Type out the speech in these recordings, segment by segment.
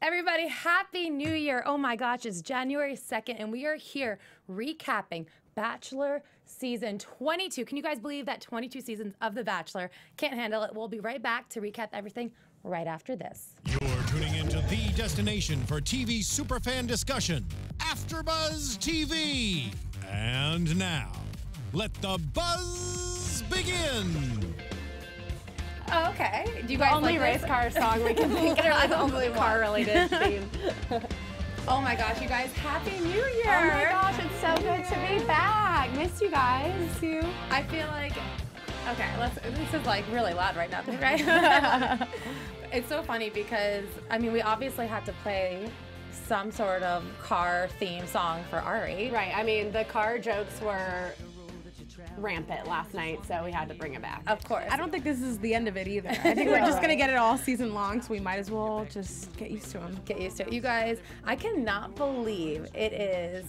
Everybody, Happy New Year. Oh my gosh, it's January 2nd, and we are here recapping Bachelor Season 22. Can you guys believe that 22 seasons of The Bachelor? Can't handle it. We'll be right back to recap everything right after this. You're tuning into the destination for TV superfan discussion, AFTERBUZZ TV. And now, let the buzz begin. Oh, okay. Do you the guys only like race this? car song we can think of. The only car-related theme. Oh my gosh, you guys, Happy New Year! Oh my gosh, it's so good to be back. Miss you guys. Miss you. I feel like, okay, this is like really loud right now, right? It's so funny because, I mean, we obviously had to play some sort of car theme song for Arie. Right, I mean, the car jokes were rampant last night, so we had to bring it back. Of course. I don't think this is the end of it either. I think we're just going to get it all season long, so we might as well just get used to them. Get used to it. You guys, I cannot believe it is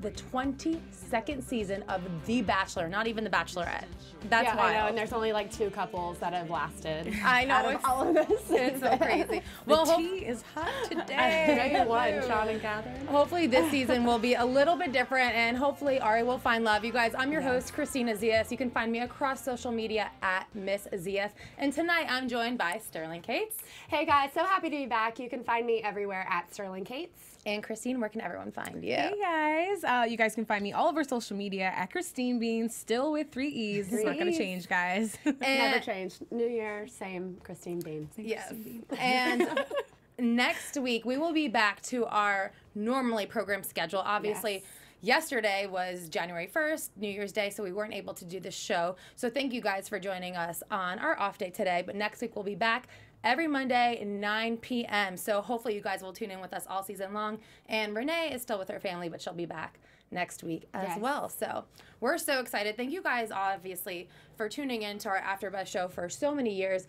the 22nd season of The Bachelor, not even The Bachelorette. That's yeah, wild. I know, and there's only like 2 couples that have lasted. I know, it's all of this. It's so crazy. Well, the tea is hot today. Maybe one, Sean and Catherine. Hopefully this season will be a little bit different, and hopefully Arie will find love. You guys, I'm your host, Kristina Zias. You can find me across social media at Miss Zias. And tonight I'm joined by Sterling Cates. Hey guys, so happy to be back. You can find me everywhere at Sterling Cates. And Christine, where can everyone find you? Hey guys, you guys can find me all over social media at Christine Bean, still with 3 E's. It's not going to change, guys. Never changed. New Year, same Christine Bean. Yes. And next week we will be back to our normally programmed schedule. Obviously, yesterday was January 1st, New Year's Day, so we weren't able to do this show. So thank you guys for joining us on our off day today. But next week we'll be back every Monday at 9 p.m. So hopefully you guys will tune in with us all season long. And Renee is still with her family, but she'll be back next week as well. So we're so excited. Thank you guys, obviously, for tuning in to our AfterBuzz show for so many years.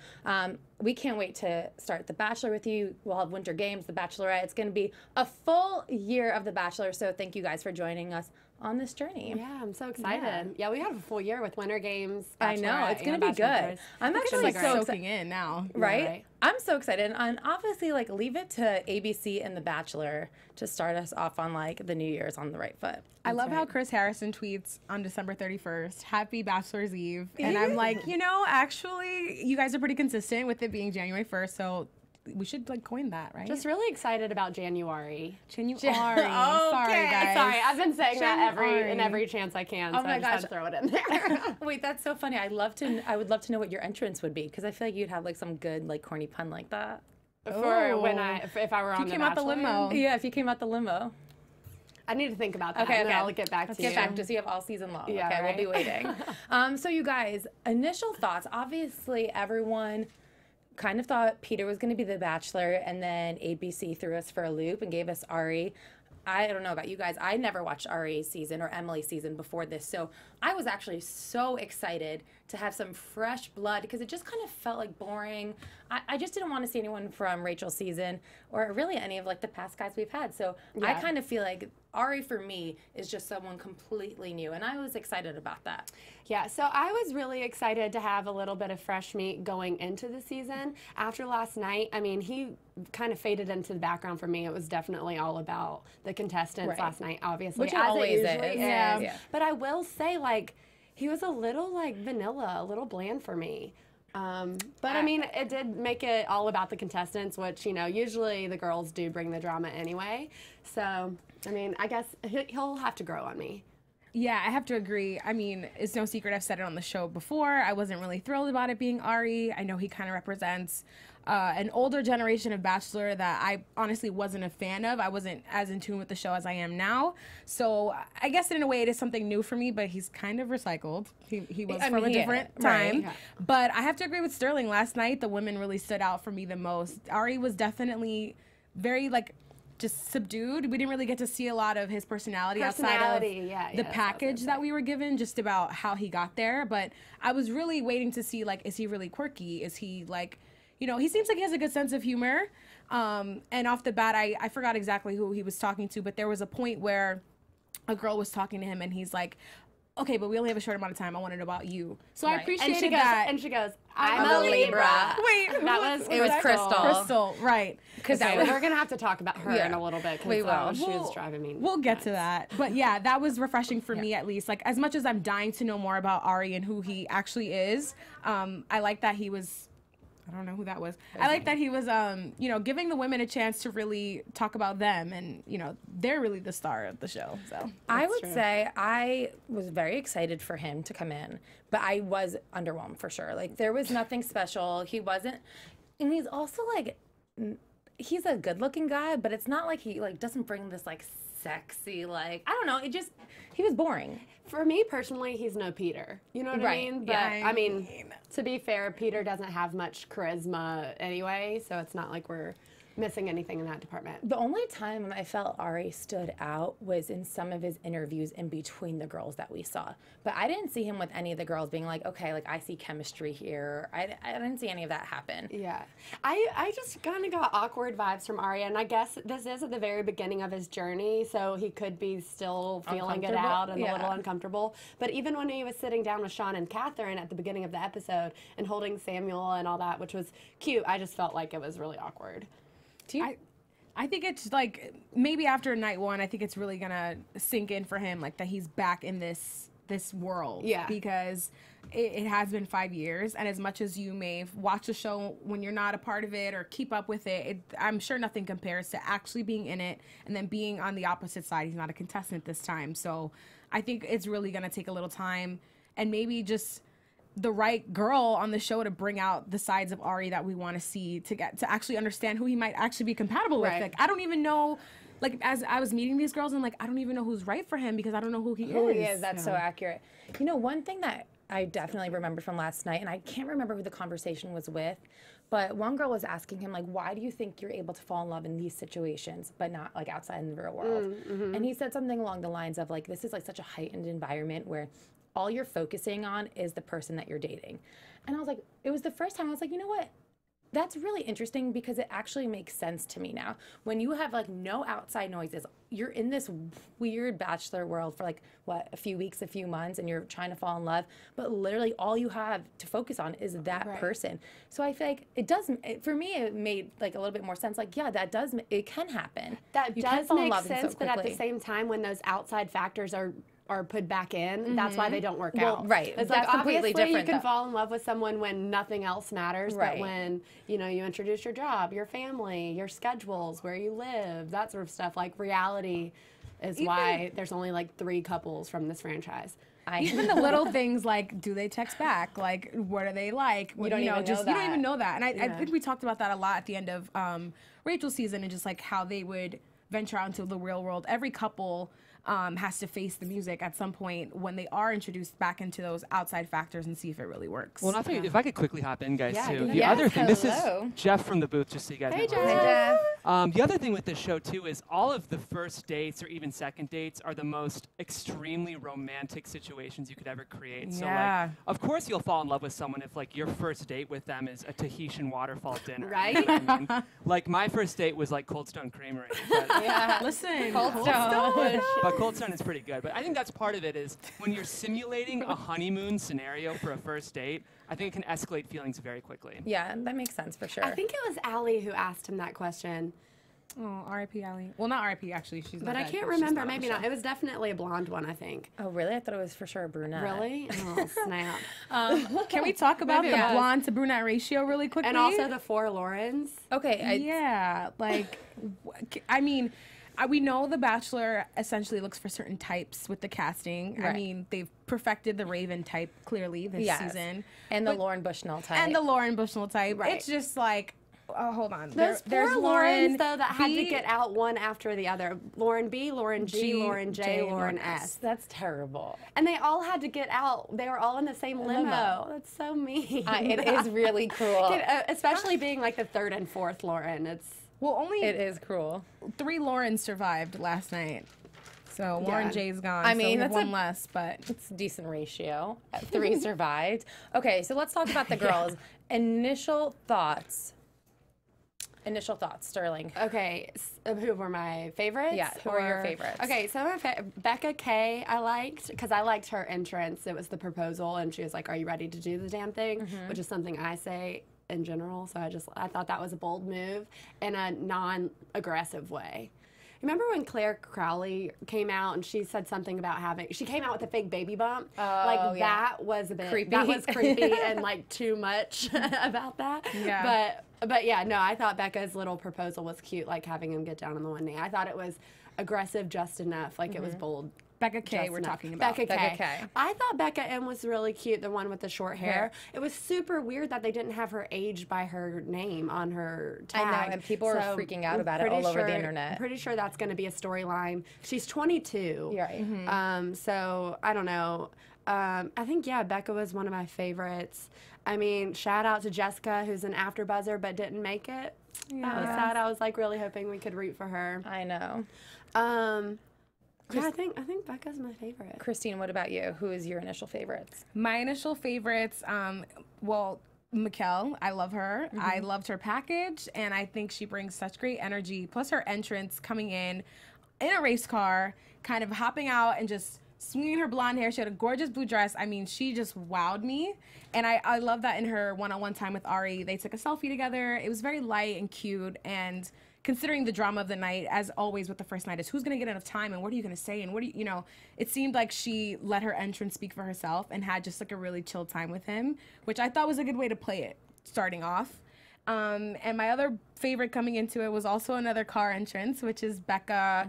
We can't wait to start The Bachelor with you. We'll have Winter Games, The Bachelorette. It's going to be a full year of The Bachelor. So thank you guys for joining us on this journey. Yeah, I'm so excited. Yeah, we have a full year with Winter Games. I know, it's going to be good. I'm actually like so soaking in now. Right? I'm so excited. And obviously, like, leave it to ABC and The Bachelor to start us off on, like, the New Year's on the right foot. I love how Chris Harrison tweets on December 31st, Happy Bachelor's Eve. And I'm like, you know, actually, you guys are pretty consistent with it being January 1st, so we should like coin that, right? Just really excited about January. January. Okay. Sorry, guys. Sorry, I've been saying that every chance I can. Oh so my I just gosh. had to throw it in there. Wait, that's so funny. I would love to know what your entrance would be, because I feel like you'd have like some good like corny pun like that. For when if I were on you came out the limo. Yeah, if you came out the limo. I need to think about that. Okay, and then I'll get back to you. Get back to us. You have all season long. Yeah, okay, right? we'll be waiting. So you guys, initial thoughts. Obviously, everyone kind of thought Peter was going to be the Bachelor, and then ABC threw us for a loop and gave us Arie. I don't know about you guys. I never watched Arie's season or Emily's season before this, so I was actually so excited to have some fresh blood, because it just kind of felt like boring. I just didn't want to see anyone from Rachel's season or really any of like the past guys we've had. So I kind of feel like Arie for me is just someone completely new, and I was excited about that. Yeah, so I was really excited to have a little bit of fresh meat going into the season. After last night, I mean, he kind of faded into the background for me. It was definitely all about the contestants last night, obviously. Which it always is. Yeah. But I will say, like, he was a little, like, vanilla, a little bland for me. But I mean, it did make it all about the contestants, which, you know, usually the girls do bring the drama anyway. So, I mean, I guess he'll have to grow on me. Yeah, I have to agree. I mean, it's no secret, I've said it on the show before. I wasn't really thrilled about it being Arie. I know he kind of represents an older generation of Bachelor that I honestly wasn't a fan of. I wasn't as in tune with the show as I am now. So I guess in a way it is something new for me, but he's kind of recycled. He was from a different time. Right. But I have to agree with Sterling. Last night, the women really stood out for me the most. Arie was definitely very, like, just subdued. We didn't really get to see a lot of his personality outside of the package that we were given, just about how he got there. But I was really waiting to see, like, is he really quirky? Is he, like, you know, he seems like he has a good sense of humor. And off the bat, I forgot exactly who he was talking to, but there was a point where a girl was talking to him and he's like, okay, but we only have a short amount of time. I want to know about you. So I Right. appreciated that. And she goes, I'm a Libra. Wait, It was Crystal. Crystal, right. Because Okay, we're going to have to talk about her in a little bit. We will. She was driving me We'll get nuts. to that. But yeah, that was refreshing for me, at least. Like, as much as I'm dying to know more about Arie and who he actually is, I like that he was, I don't know who that was. I like that he was, you know, giving the women a chance to really talk about them, and you know, they're really the star of the show. So I would say I was very excited for him to come in, but I was underwhelmed for sure. Like, there was nothing special. He wasn't, and he's also like, he's a good-looking guy, but it's not like he like doesn't bring this like sexy, like, I don't know. It just, he was boring. For me personally, he's no Peter. You know what I mean? But I mean, to be fair, Peter doesn't have much charisma anyway, so it's not like we're missing anything in that department. The only time I felt Arie stood out was in some of his interviews in between the girls that we saw. But I didn't see him with any of the girls being like, okay, like I see chemistry here. I didn't see any of that happen. Yeah. I just kind of got awkward vibes from Arie, and I guess this is at the very beginning of his journey, so he could be still feeling it out and a little uncomfortable. But even when he was sitting down with Sean and Catherine at the beginning of the episode and holding Samuel and all that, which was cute, I just felt like it was really awkward. I think it's like, maybe after night one, I think it's really gonna sink in for him, like that he's back in this world. Yeah. Because it has been 5 years, and as much as you may watch the show when you're not a part of it or keep up with it, I'm sure nothing compares to actually being in it and then being on the opposite side. He's not a contestant this time, so I think it's really gonna take a little time and maybe just the right girl on the show to bring out the sides of Arie that we want to see, to actually understand who he might actually be compatible with. Like, I don't even know, like, as I was meeting these girls, I'm like, I don't even know who's right for him because I don't know who he is. Yeah, that's so accurate. You know, one thing that I definitely remember from last night, and I can't remember who the conversation was with, but one girl was asking him, like, why do you think you're able to fall in love in these situations, but not, like, outside in the real world? And he said something along the lines of, like, this is, like, such a heightened environment where all you're focusing on is the person that you're dating. And I was like, it was the first time I was like, you know what? That's really interesting because it actually makes sense to me now. When you have like no outside noises, you're in this weird bachelor world for like, what, a few weeks, a few months, and you're trying to fall in love, but literally all you have to focus on is that person. So I feel like it does, for me, it made like a little bit more sense. Like, yeah, that does, it can happen. That you does make sense, but at the same time, when those outside factors are put back in, that's why they don't work out. Right. It's that's like, completely obviously different. You can fall in love with someone when nothing else matters, Right. but when, you know, you introduce your job, your family, your schedules, where you live, that sort of stuff, like reality is why there's only like 3 couples from this franchise. Even the little things like, do they text back? Like, what are they like? You don't even know that. You don't even know that. And I think we talked about that a lot at the end of Rachel's season, and just like how they would venture out into the real world. Every couple has to face the music at some point when they are introduced back into those outside factors and see if it really works. Well, if I could quickly hop in, guys, too. The Yes, other thing, this is hello. Jeff from the booth, just so you guys know. Hey, who it is. Jeff. The other thing with this show, too, is all of the first dates or even second dates are the most extremely romantic situations you could ever create. So, like, of course you'll fall in love with someone if, like, your first date with them is a Tahitian waterfall dinner. Right? You know what I mean? Like, my first date was, like, Cold Stone Creamery. But, Listen, Cold Stone. but Cold Stone is pretty good. But I think that's part of it is when you're simulating a honeymoon scenario for a first date, I think it can escalate feelings very quickly. Yeah, that makes sense for sure. I think it was Allie who asked him that question. Oh, R.I.P. Allie. Well, not R.I.P. actually. She's not But I dead, can't she's remember. on the Maybe show. not. It was definitely a blonde one, I think. Oh, really? I thought it was for sure a brunette. Really? Oh, snap. Can we talk about the yes. blonde to brunette ratio really quickly? And also the 4 Laurens. Okay. Yeah, like, I mean, we know The Bachelor essentially looks for certain types with the casting. I Right. mean, they've perfected the Raven type clearly this season. And the Lauren Bushnell type. And the Lauren Bushnell type. Right. It's just like, oh, hold on. Those There's poor Lauren, Laurens, though, that had to B, get out one after the other. Lauren B, Lauren G, Lauren J, Lauren S. That's terrible. And they all had to get out. They were all in the same limo. That's so mean. It is really cruel. Especially being like the 3rd and 4th Lauren. It's well, only It is cruel. 3 Laurens survived last night. So Lauren Yeah. J's gone. I so mean, we have that's one less, but It's a decent ratio. 3 survived. Okay, so let's talk about the girls. Initial thoughts. initial thoughts, Sterling. Okay, who were my favorites? Yeah, who are your favorites? Okay, so Becca K I liked, because I liked her entrance. It was the proposal, and she was like, are you ready to do the damn thing? Which is something I say in general, so I thought that was a bold move in a non-aggressive way. Remember when Claire Crowley came out and she said something about she came out with a fake baby bump? That was a bit creepy. That was creepy and like too much about that. Yeah. But yeah, no, I thought Becca's little proposal was cute, like having him get down on the one knee. I thought it was aggressive just enough, like it was bold. Becca K we're talking about. Becca K. I thought Becca M was really cute, the one with the short hair. It was super weird that they didn't have her aged by her name on her tag. I know, and people were freaking out about it all over the internet. I'm pretty sure that's going to be a storyline. She's 22. You're right. So, I don't know. I think, yeah, Becca was one of my favorites. I mean, shout out to Jessica, who's an AFTERBUZZer but didn't make it. Yeah. That was sad. I was, like, really hoping we could root for her. I know. Yeah, I think Becca's my favorite. Christine, what about you? Who is your initial favorites? My initial favorites, well, Mikkel, I love her. I loved her package, and I think she brings such great energy. Plus her entrance coming in a race car, kind of hopping out and just swinging her blonde hair. She had a gorgeous blue dress. I mean, she just wowed me. And I love that in her one-on-one time with Arie, they took a selfie together. It was very light and cute, and considering the drama of the night, as always with the first night, is who's going to get enough time and what are you going to say and what do you know, it seemed like she let her entrance speak for herself and had just like a really chill time with him, which I thought was a good way to play it starting off. And my other favorite coming into it was also another car entrance, which is Becca,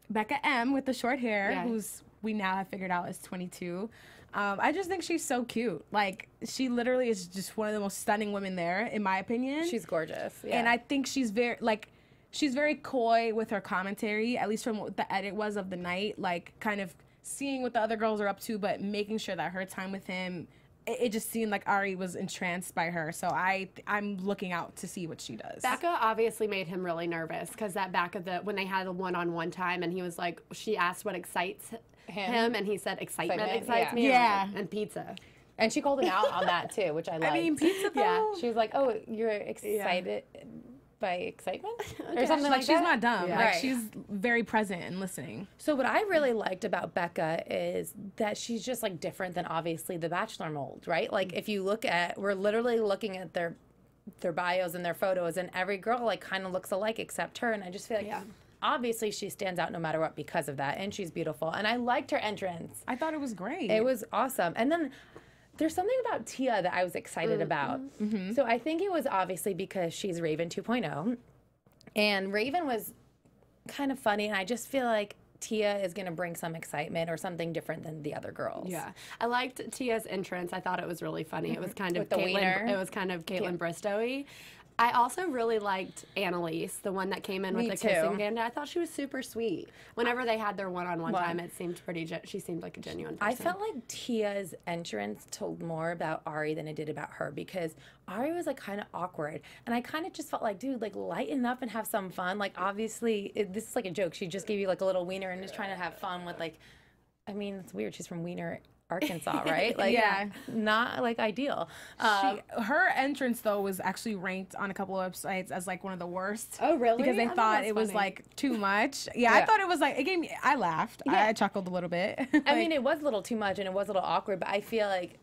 Becca M with the short hair, who's we now have figured out is 22. I just think she's so cute. Like, she literally is just one of the most stunning women there, in my opinion. She's gorgeous. Yeah. And I think she's very coy with her commentary, at least from what the edit was of the night, like kind of seeing what the other girls are up to, but making sure that her time with him, it just seemed like Arie was entranced by her. So I'm looking out to see what she does. Becca obviously made him really nervous because that back of when they had the one-on-one time and he was like, she asked what excites him and he said excitement excites me. And pizza. And she called him out on that too, which I liked. I mean, pizza though? Yeah. She was like, oh, you're excited by excitement? Or something like that? She's not dumb. Yeah. Like, Right. she's very present and listening. So what I really liked about Becca is that she's just like different than obviously the Bachelor mold, right? Like if you look at, we're literally looking at their bios and their photos and every girl like kind of looks alike except her. And I just feel like obviously she stands out no matter what because of that. And she's beautiful. And I liked her entrance. I thought it was great. It was awesome. And then there's something about Tia that I was excited about. So I think it was obviously because she's Raven 2.0. And Raven was kind of funny. And I just feel like Tia is going to bring some excitement or something different than the other girls. Yeah. I liked Tia's entrance. I thought it was really funny. It was kind of With the wiener. It was kind of Caitlin Bristow-y. I also really liked Annalise, the one that came in with the kissing band. I thought she was super sweet. Whenever they had their one-on-one time, it seemed she seemed like a genuine person. I felt like Tia's entrance told more about Arie than it did about her because Arie was like kind of awkward. And I kind of just felt like, dude, like lighten up and have some fun. Like obviously, this is like a joke. She just gave you like a little wiener and is trying to have fun with like, I mean, it's weird. She's from Wiener, Arkansas, right? Like, not like ideal. Her entrance though was actually ranked on a couple of websites as like one of the worst. Oh, really? Because they thought it was like too much. Yeah, I thought it was like, it gave me, I laughed. I chuckled a little bit. Like, I mean, it was a little too much and it was a little awkward, but I feel like,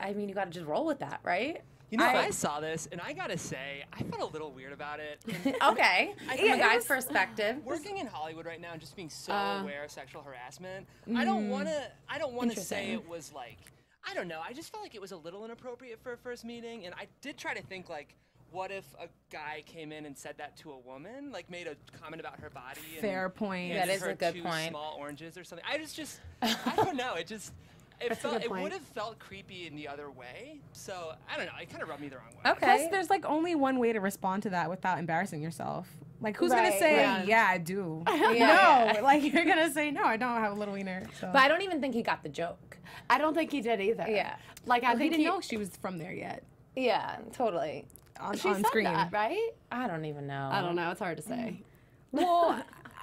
I mean, you got to just roll with that, right? You know, I saw this, and I gotta say, I felt a little weird about it. Okay. From a guy's perspective. Working in Hollywood right now and just being so aware of sexual harassment, I don't wanna say it was like, I don't know, I just felt like it was a little inappropriate for a first meeting, and I did try to think like, what if a guy came in and said that to a woman, like made a comment about her body? Fair point. That is a good two point. Small oranges or something. I don't know. It would have felt creepy in the other way. So, I don't know. It kind of rubbed me the wrong way. Okay. Plus, there's like only one way to respond to that without embarrassing yourself. Like, who's going to say, yeah, I do? No. Like, you're going to say, no, I don't have a little wiener. So. But I don't even think he got the joke. I don't think he did either. Yeah. Like, I think he didn't know she was from there yet. Yeah, totally. On said screen. That, right? I don't even know. I don't know. It's hard to say. Well,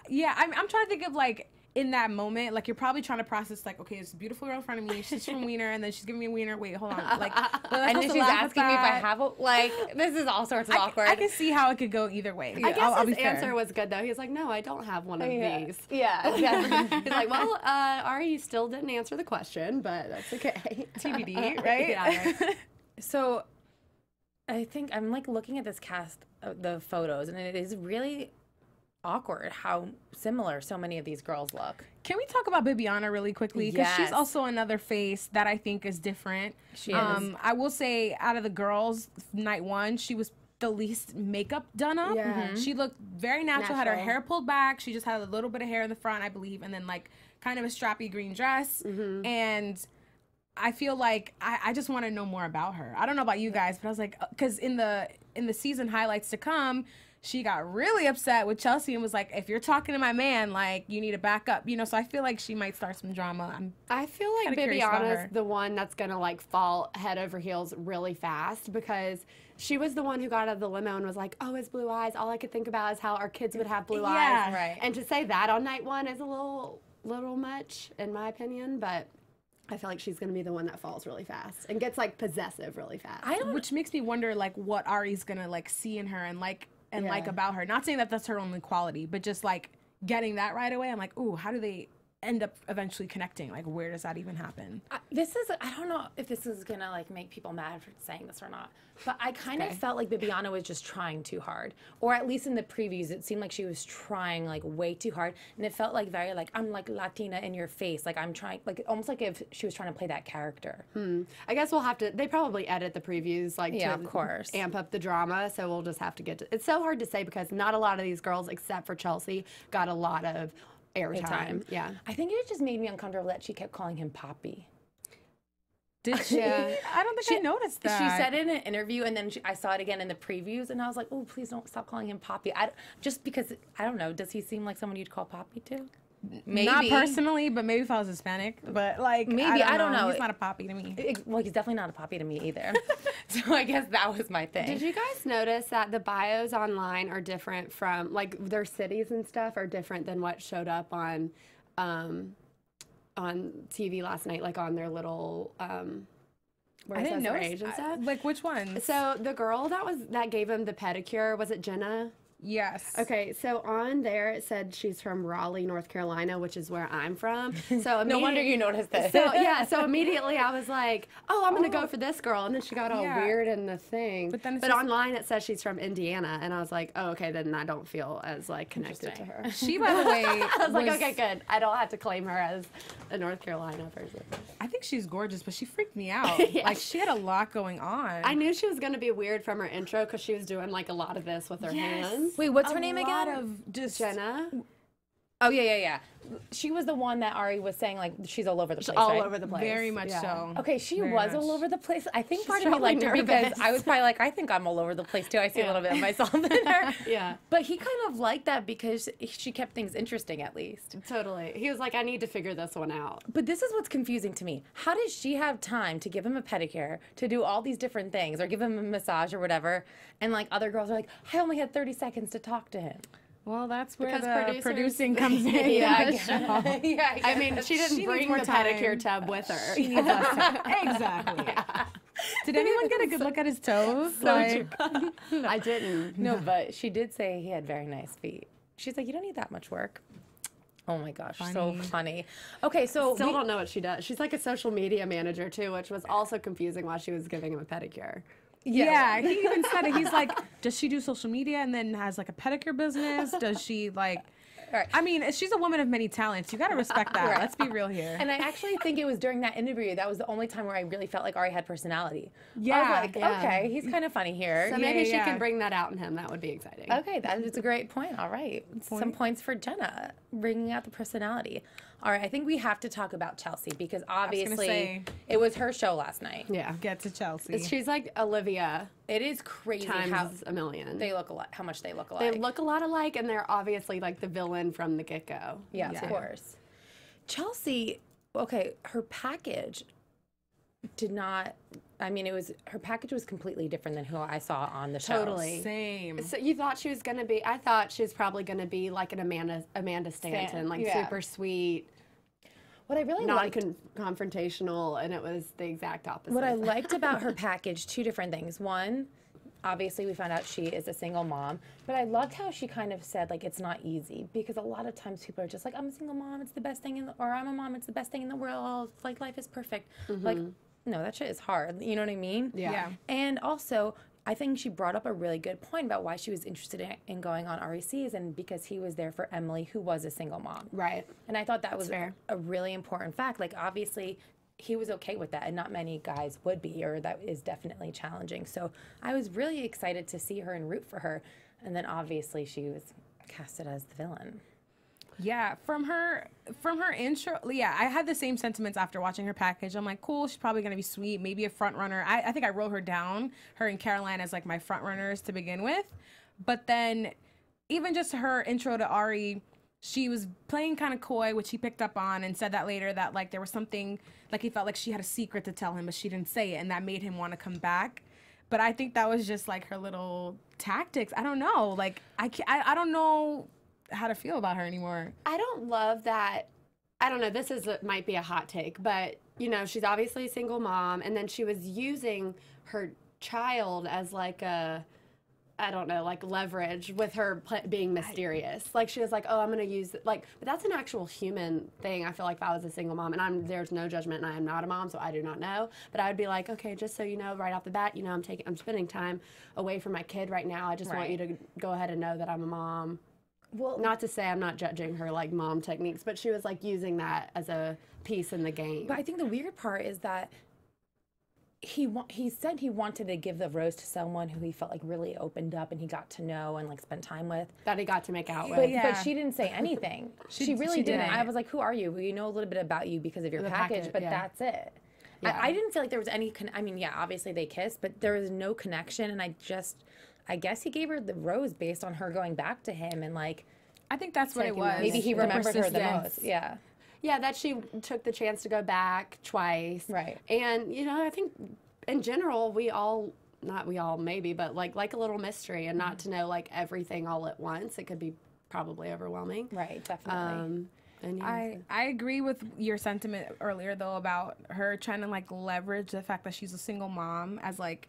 yeah, I'm trying to think of like, in that moment, like you're probably trying to process, like, okay, it's a beautiful girl in front of me. She's from Wiener, and then she's giving me a wiener. Wait, hold on. Like, and then she's asking me if I have a, like, this is all sorts of awkward. I can see how it could go either way. I guess his answer was good, though. He was like, no, I don't have one of these. Yeah. He's like, well, Arie, you still didn't answer the question, but that's okay. TBD, right? Yeah, right. So I think I'm, like, looking at this cast, the photos, and it is really awkward how similar so many of these girls look. Can we talk about Bibiana really quickly? Because she's also another face that I think is different. She is. I will say, out of the girls, night one, she was the least makeup done up. Yeah. She looked very natural, had her hair pulled back. She just had a little bit of hair in the front, I believe, and then like kind of a strappy green dress. And I feel like I just want to know more about her. I don't know about you guys, but I was like, because in the season highlights to come, she got really upset with Chelsea and was like, if you're talking to my man, like, you need to back up. You know, so I feel like she might start some drama. I feel like Bibiana's the one that's going to, like, fall head over heels really fast because she was the one who got out of the limo and was like, oh, his blue eyes. All I could think about is how our kids would have blue eyes. Right. And to say that on night one is a little much, in my opinion, but I feel like she's going to be the one that falls really fast and gets, like, possessive really fast. Which makes me wonder, like, what Arie's going to, like, see in her and like about her. Not saying that that's her only quality, but just like getting that right away. I'm like, ooh, how do they end up eventually connecting? Like, where does that even happen? I don't know if this is gonna like make people mad for saying this or not, but I kind of felt like Bibiana was just trying too hard, or at least in the previews, it seemed like she was trying like way too hard, and it felt like very like, I'm like Latina in your face, like I'm trying, like almost like if she was trying to play that character. I guess we'll have to, they probably edit the previews like to of course amp up the drama, so we'll just have to get to, it's so hard to say because not a lot of these girls except for Chelsea got a lot of airtime. Yeah. I think it just made me uncomfortable that she kept calling him Poppy. Did she? I don't think I noticed that. She said it in an interview, and then I saw it again in the previews, and I was like, oh, please don't stop calling him Poppy. Just because, I don't know, does he seem like someone you'd call Poppy to? Maybe. Not personally, but maybe if I was Hispanic. But like, maybe, I don't know. He's not a Poppy to me. Well, he's definitely not a Poppy to me either. So I guess that was my thing. Did you guys notice that the bios online are different from, like, their cities and stuff are different than what showed up on TV last night, like on their little where I didn't notice age and stuff? Like, which ones? So the girl that gave him the pedicure, was it Jenna? Yes. Okay, so on there it said she's from Raleigh, North Carolina, which is where I'm from. So no wonder you noticed this. So yeah, so immediately I was like, oh, I'm gonna go for this girl, and then she got all weird in the thing. But online it says she's from Indiana, and I was like, oh, okay, then I don't feel as like connected to her. She, by the way, I was like, okay, good. I don't have to claim her as a North Carolina person. I think she's gorgeous, but she freaked me out. Like, she had a lot going on. I knew she was gonna be weird from her intro because she was doing like a lot of this with her hands. Wait, what's her name again? Of just Jenna. Oh yeah. She was the one that Arie was saying like she's all over the place. All right? over the place. Very much so. Okay, she Very was much. all over the place. I think part She's of me liked her probably because nervous. I was probably like, I think I'm all over the place too. I see a little bit of myself in her. Yeah. But he kind of liked that because she kept things interesting at least. Totally. He was like, I need to figure this one out. But this is what's confusing to me. How does she have time to give him a pedicure, to do all these different things, or give him a massage or whatever, and like other girls are like, I only had 30 seconds to talk to him. Well, that's where Because the producing comes in. Yeah, I mean, she didn't bring the pedicure tub with her. She needs less time. Exactly. Yeah. Did anyone get a good look at his toes? I didn't. No, but she did say he had very nice feet. She's like, you don't need that much work. Oh my gosh, so funny. Okay, so Still don't know what she does. She's like a social media manager too, which was also confusing while she was giving him a pedicure. Yeah, he even said it. He's like, does she do social media and then has like a pedicure business? Does she like... Right. I mean, she's a woman of many talents. You got to respect that. Let's be real here. And I actually think it was during that interview that was the only time where I really felt like Arie had personality. Yeah. I was like, okay, he's kind of funny here. So maybe she can bring that out in him. That would be exciting. Okay, that is a great point. All right. Some points for Jenna, bringing out the personality. All right, I think we have to talk about Chelsea because obviously it was her show last night. Yeah. Get to Chelsea. She's like Olivia. It is crazy times a million. They look alike. How much they look alike. They look a lot alike, and they're obviously like the villain from the get-go. Yeah, of course. Chelsea, okay, her package did not I mean, her package was completely different than who I saw on the show. Totally. Same. So you thought she was going to be, I thought she was probably going to be like an Amanda Stanton, like super sweet. What I really liked, confrontational, and it was the exact opposite. what I liked about her package, two different things. One, obviously we found out she is a single mom, but I loved how she kind of said, like, it's not easy, because a lot of times people are just like, I'm a single mom, it's the best thing or I'm a mom, it's the best thing in the world, like, life is perfect. Like, no, that shit is hard, you know what I mean? Yeah. And also, I think she brought up a really good point about why she was interested in going on Arie's season, because he was there for Emily, who was a single mom. Right. And I thought that was fair. a really important fact. Like, obviously, he was okay with that, and not many guys would be, or that is definitely challenging. So I was really excited to see her and root for her. And then obviously she was casted as the villain. Yeah, from her intro, yeah, I had the same sentiments after watching her package. I'm like, cool, she's probably gonna be sweet, maybe a front runner. I think I wrote her down, her and Caroline, as like my front runners to begin with. But then even just her intro to Arie, she was playing kind of coy, which he picked up on and said that later, that like there was something, like he felt like she had a secret to tell him, but she didn't say it, and that made him want to come back. But I think that was just like her little tactics. I don't know, like I don't know how to feel about her anymore. I don't love that. I don't know, this might be a hot take, but you know, she's obviously a single mom, and then she was using her child as like a, I don't know, like leverage with her being mysterious. Like she was like, oh, I'm gonna use it. Like, but that's an actual human thing. I feel like if I was a single mom, and there's no judgment, and I am not a mom, so I do not know. But I would be like, okay, just so you know, right off the bat, you know, I'm spending time away from my kid right now. I just want you to go ahead and know that I'm a mom. Well, not to say I'm not judging her like mom techniques, but she was like using that as a piece in the game. But I think the weird part is that he said he wanted to give the rose to someone who he felt like really opened up and he got to know and like spent time with. That he got to make out with. But she didn't say anything. she really didn't. I was like, who are you? We know a little bit about you because of your package, but that's it. Yeah. I didn't feel like there was any, I mean, yeah, obviously they kissed, but there was no connection, and I guess he gave her the rose based on her going back to him, and like, I think that's what it was. Maybe he remembered her the most. Yeah. Yeah, that she took the chance to go back twice. Right. And, you know, I think in general, not we all maybe, but like a little mystery, and not to know like everything all at once. It could be probably overwhelming. Right, definitely. And yeah, I agree with your sentiment earlier though about her trying to like leverage the fact that she's a single mom as like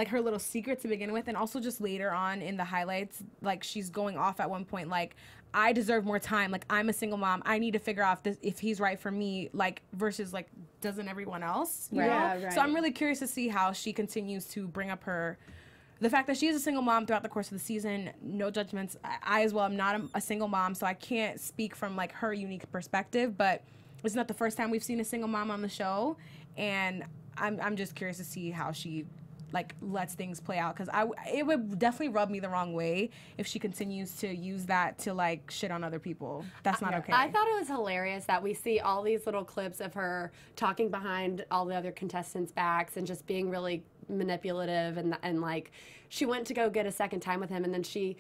her little secret to begin with, and also just later on in the highlights, like she's going off at one point like, I deserve more time, like I'm a single mom, I need to figure out if he's right for me, like versus like doesn't everyone else, you know? Right. So I'm really curious to see how she continues to bring up the fact that she is a single mom throughout the course of the season. No judgments. I as well am not a single mom, so I can't speak from like her unique perspective, but it's not the first time we've seen a single mom on the show, and I'm just curious to see how she like lets things play out, because it would definitely rub me the wrong way if she continues to use that to like shit on other people. That's not okay. I thought it was hilarious that we see all these little clips of her talking behind all the other contestants' backs and just being really manipulative, and like she went to go get a second time with him, and then she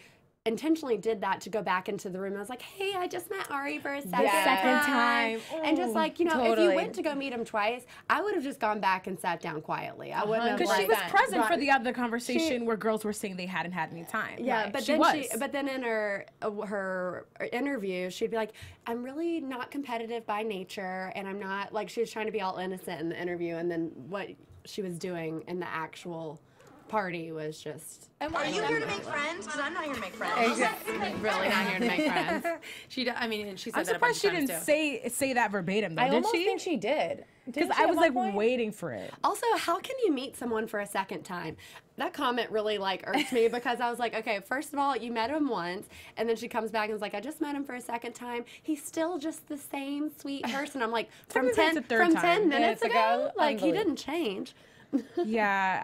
intentionally did that to go back into the room. I was like, hey, I just met Arie for a second time. And just like, you know, if you went to go meet him twice, I would have just gone back and sat down quietly. I wouldn't have, because she was present for the other conversation where girls were saying they hadn't had any time. Yeah, but then in her interview, she'd be like, I'm really not competitive by nature, and I'm not, like, she was trying to be all innocent in the interview, and then what she was doing in the actual party was just... Are you here to make friends? Because I'm not here to make friends. Exactly. Really not here to make friends. She said I'm that a bunch surprised she of times didn't say that verbatim though, I did almost she? think she did. Because I was like waiting for it. Also, how can you meet someone for a second time? That comment really like irked me, because I was like, okay, first of all, you met him once, and then she comes back and is like, I just met him for a second time. He's still just the same sweet person. I'm like, from 10 minutes ago, like he didn't change. Yeah,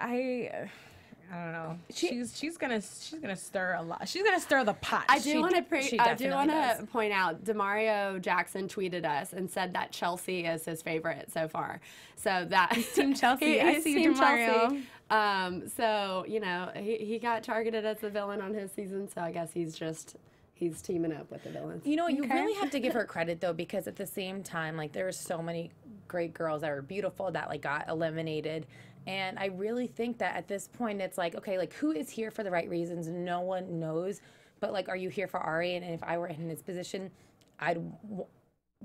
I don't know. She's gonna stir a lot. She's gonna stir the pot. I do want to point out, Demario Jackson tweeted us and said that Chelsea is his favorite so far. So that Team Chelsea. I see you, Demario. So you know, he got targeted as the villain on his season. So I guess he's teaming up with the villains. You know, you really have to give her credit though, because at the same time, like there were so many great girls that were beautiful that like got eliminated. And I really think that at this point, it's like, okay, like who is here for the right reasons? No one knows. But like, are you here for Arie? And if I were in his position, I'd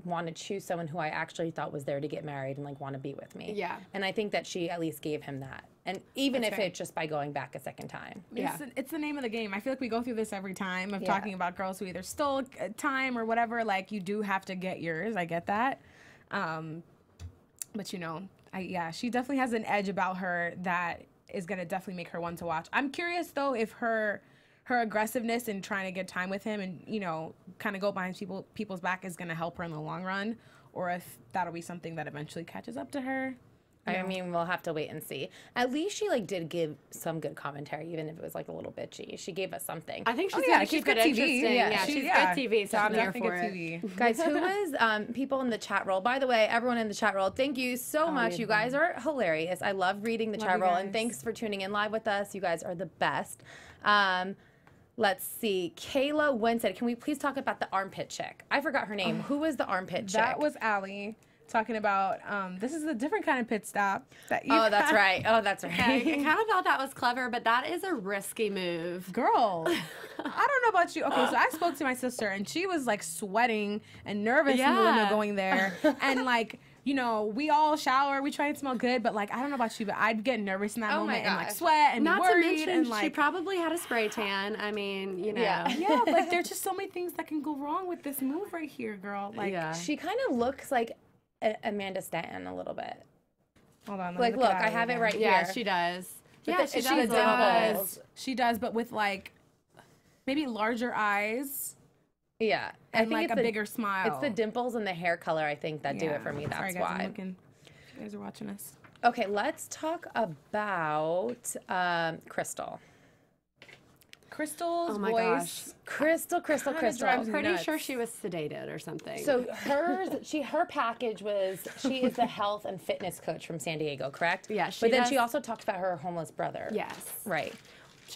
want to choose someone who I actually thought was there to get married and like want to be with me. Yeah. And I think that she at least gave him that. And even if it's just by going back a second time. Yeah. It's the name of the game. I feel like we go through this every time of talking about girls who either stole time or whatever. Like, you do have to get yours. I get that. But, you know, she definitely has an edge about her that is going to definitely make her one to watch. I'm curious, though, if her aggressiveness in trying to get time with him and, you know, kind of go behind people's back is going to help her in the long run, or if that'll be something that eventually catches up to her. I mean, we'll have to wait and see. At least she like did give some good commentary, even if it was like a little bitchy. She gave us something. I think she's she's good TV. She's good TV, so I'm here for it. TV. Guys, who was people in the chat roll? By the way, everyone in the chat roll, thank you so much. You guys are hilarious. I love reading the chat roll, and thanks for tuning in live with us. You guys are the best. Let's see. Kayla Wynn said, can we please talk about the armpit chick? I forgot her name. Who was the armpit chick? That was Arie. Talking about this is a different kind of pit stop. That you that's right. Oh, that's right. I kind of thought that was clever, but that is a risky move. Girl, I don't know about you. Okay, so I spoke to my sister, and she was like sweating and nervous in the window going there. And like, you know, we all shower, we try and smell good, but like, I don't know about you, but I'd get nervous in that moment and like sweat and not be worried. To mention, and like, she probably had a spray tan. I mean, you know. Yeah, like there's just so many things that can go wrong with this move right here, girl. Like, she kind of looks like Amanda Stanton a little bit. Hold on. Like, look, I have it right here. Yeah, she does. Yeah, she does. Dimples. She does, but with like maybe larger eyes. Yeah, and like a bigger smile. It's the dimples and the hair color, I think, that do it for me. That's Sorry, guys, why. I'm looking. If you guys are watching us. Okay, let's talk about Crystal. Crystal's my voice. gosh. Crystal. I'm pretty sure she was sedated or something. So her package was, she is the health and fitness coach from San Diego, correct? Yeah, but then she also talked about her homeless brother. Yes. Right.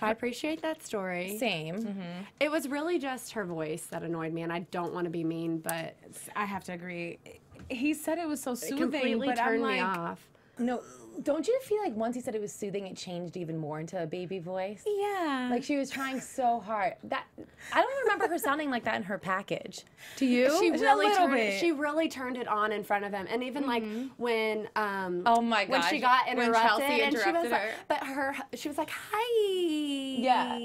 I appreciate that story. Same. It was really just her voice that annoyed me, and I don't want to be mean, but I have to agree. He said it was so soothing, completely but turned I'm me like, off. No, don't you feel like once he said it was soothing, it changed even more into a baby voice? Yeah. Like she was trying so hard. I don't remember her sounding like that in her package. Do you? She really turned it on in front of him, and even like when oh my gosh, when she got interrupted, when Chelsea and she was interrupted her. But she was like, "Hi." Yeah.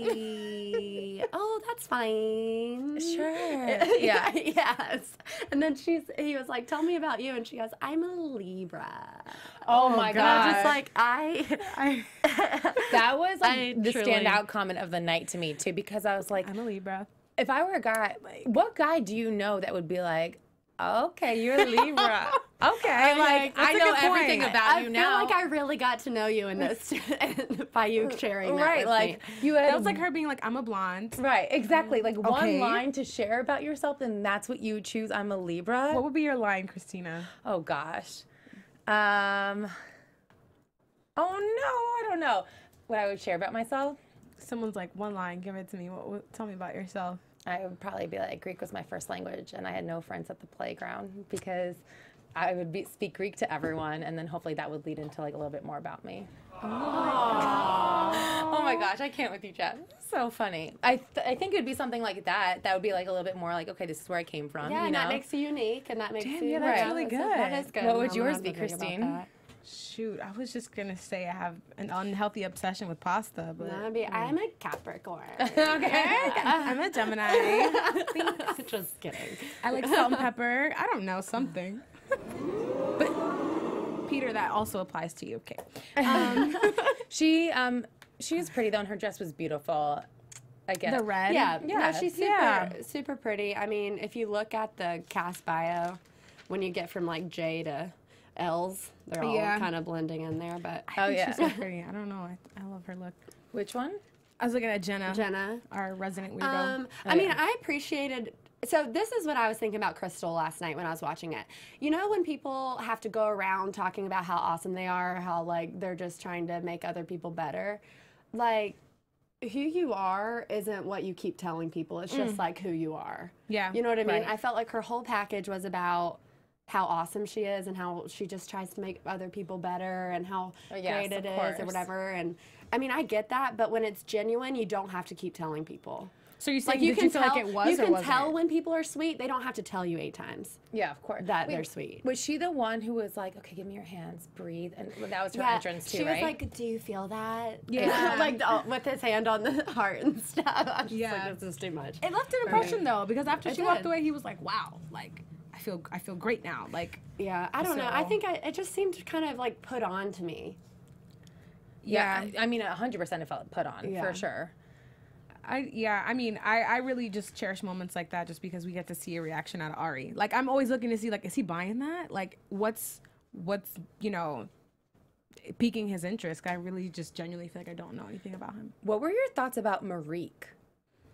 Oh, that's fine. Sure. Yeah. Yes. And then he was like, "Tell me about you," and she goes, "I'm a Libra." Oh my god. I'm just like that was like the standout comment of the night to me too, because I was like, I'm a Libra. If I were a guy, what guy do you know that would be like, okay, you're a Libra. Okay, like I know everything about you now. I feel like I really got to know you in this by you sharing that with like me. That was like her being like, I'm a blonde. Right, exactly. Like one line to share about yourself, and that's what you choose. I'm a Libra. What would be your line, Kristina? Oh gosh. Oh no, I don't know. What I would share about myself? Someone's like, one line, give it to me. Tell me about yourself. I would probably be like, Greek was my first language, and I had no friends at the playground because I would speak Greek to everyone, and then hopefully that would lead into like a little bit more about me. Oh my gosh, I can't with you, Jeff. So funny. I think it would be something like that. That would be like a little bit more like, okay, this is where I came from. Yeah, you and know? that makes you unique, and that makes you. Yeah, that's really good. That is good. What would yours be, Christine? Shoot, I was just gonna say I have an unhealthy obsession with pasta, but I'm a Capricorn. Okay. I'm a Gemini. Just kidding. I like salt and pepper. I don't know, something. But Peter, that also applies to you. Okay. She was pretty though, and her dress was beautiful. I guess. The red. Yeah. No, she's super pretty. I mean, if you look at the cast bio, when you get from like J to L's, they're all kind of blending in there. But she's so pretty. I don't know. I love her look. Which one? I was looking at Jenna. Jenna, our resident weirdo. I mean, I appreciated. So this is what I was thinking about Crystal last night when I was watching it. You know, when people have to go around talking about how awesome they are, how like they're just trying to make other people better, like who you are isn't what you keep telling people. It's just like who you are. Yeah. You know what I mean? Right. I felt like her whole package was about how awesome she is and how she just tries to make other people better and how great it is or whatever. And I mean, I get that, but when it's genuine, you don't have to keep telling people. So you're saying, did you feel like it was you or can wasn't? tell when people are sweet. They don't have to tell you 8 times. Yeah, of course. That they're sweet. Was she the one who was like, okay, give me your hands, breathe? And that was her entrance too, she right? was like, do you feel that? Yeah. Like with his hand on the heart and stuff. I'm just like, this is too much. It left an impression though, because after she walked away, he was like, wow, like, I feel great now. Like, yeah, I don't know. I think it just seemed kind of like put on to me. Yeah. I mean, 100% it felt put on, for sure. I mean, I really just cherish moments like that just because we get to see a reaction out of Arie. Like, I'm always looking to see, like, is he buying that? Like, what's you know, piquing his interest? I really just genuinely feel like I don't know anything about him. What were your thoughts about Marique?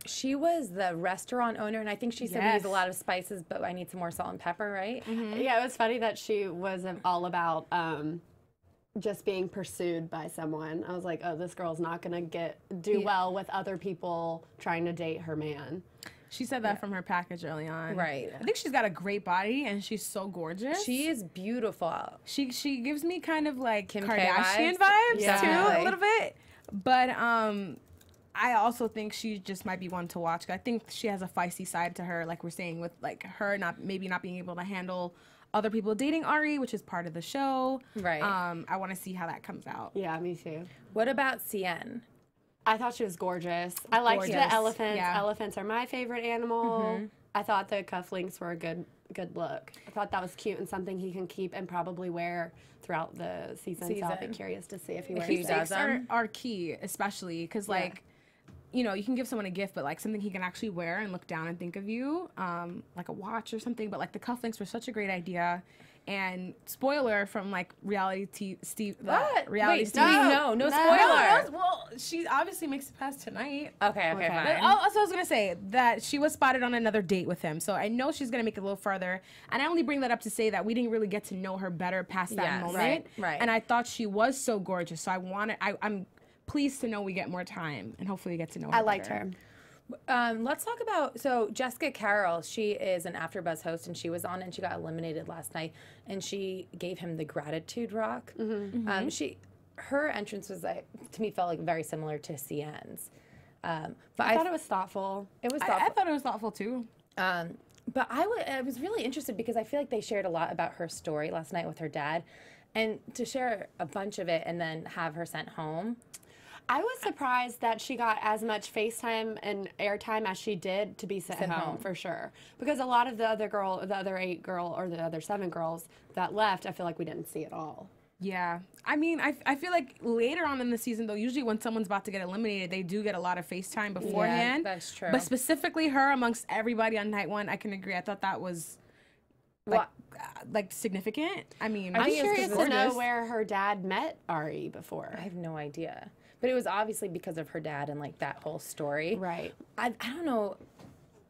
She was the restaurant owner, and I think she said we use a lot of spices, but I need some more salt and pepper, right? Mm-hmm. Yeah, it was funny that she was all about just being pursued by someone. I was like, oh, this girl's not gonna do well with other people trying to date her man. She said that from her package early on. Right. I think she's got a great body and she's so gorgeous. She is beautiful. She gives me kind of like Kim Kardashian K vibes too, a little bit. But I also think she just might be one to watch. I think she has a feisty side to her, like we're saying, with like her maybe not being able to handle other people dating Arie, which is part of the show. Right. I want to see how that comes out. Yeah, me too. What about Cien? I thought she was gorgeous. I liked the elephants. Yeah. Elephants are my favorite animal. I thought the cufflinks were a good look. I thought that was cute and something he can keep and probably wear throughout the season. So I'll be curious to see if he wears Keepsakes are key, especially because like, you know, you can give someone a gift, but like something he can actually wear and look down and think of you, like a watch or something. But like the cufflinks were such a great idea. And spoiler from like reality TV. Wait, no spoiler. Well, she obviously makes it past tonight. Okay, fine. Also, I was gonna say that she was spotted on another date with him, so I know she's gonna make it a little further. And I only bring that up to say that we didn't really get to know her better past that moment. Right. And I thought she was so gorgeous, so I'm pleased to know we get more time and hopefully we get to know her. I liked better. her. Let's talk about, so Jessica Carroll, she is an AfterBuzz host, and she was on and she got eliminated last night, and she gave him the gratitude rock. Her entrance was, like, to me, felt like very similar to Cien's. But I thought it was thoughtful. It was thoughtful. I thought it was thoughtful too. But I was really interested because I feel like they shared a lot about her story last night with her dad, and to share a bunch of it and then have her sent home. I was surprised that she got as much FaceTime and airtime as she did to be sent home, for sure. Because a lot of the other 7 girls that left, I feel like we didn't see at all. Yeah. I mean, I feel like later on in the season, though, usually when someone's about to get eliminated, they do get a lot of FaceTime beforehand. Yeah, that's true. But specifically her amongst everybody on night 1, I can agree. I thought that was like significant. I mean, I'm curious to know where her dad met Arie before. I have no idea. But it was obviously because of her dad and, like, that whole story. Right. I don't know.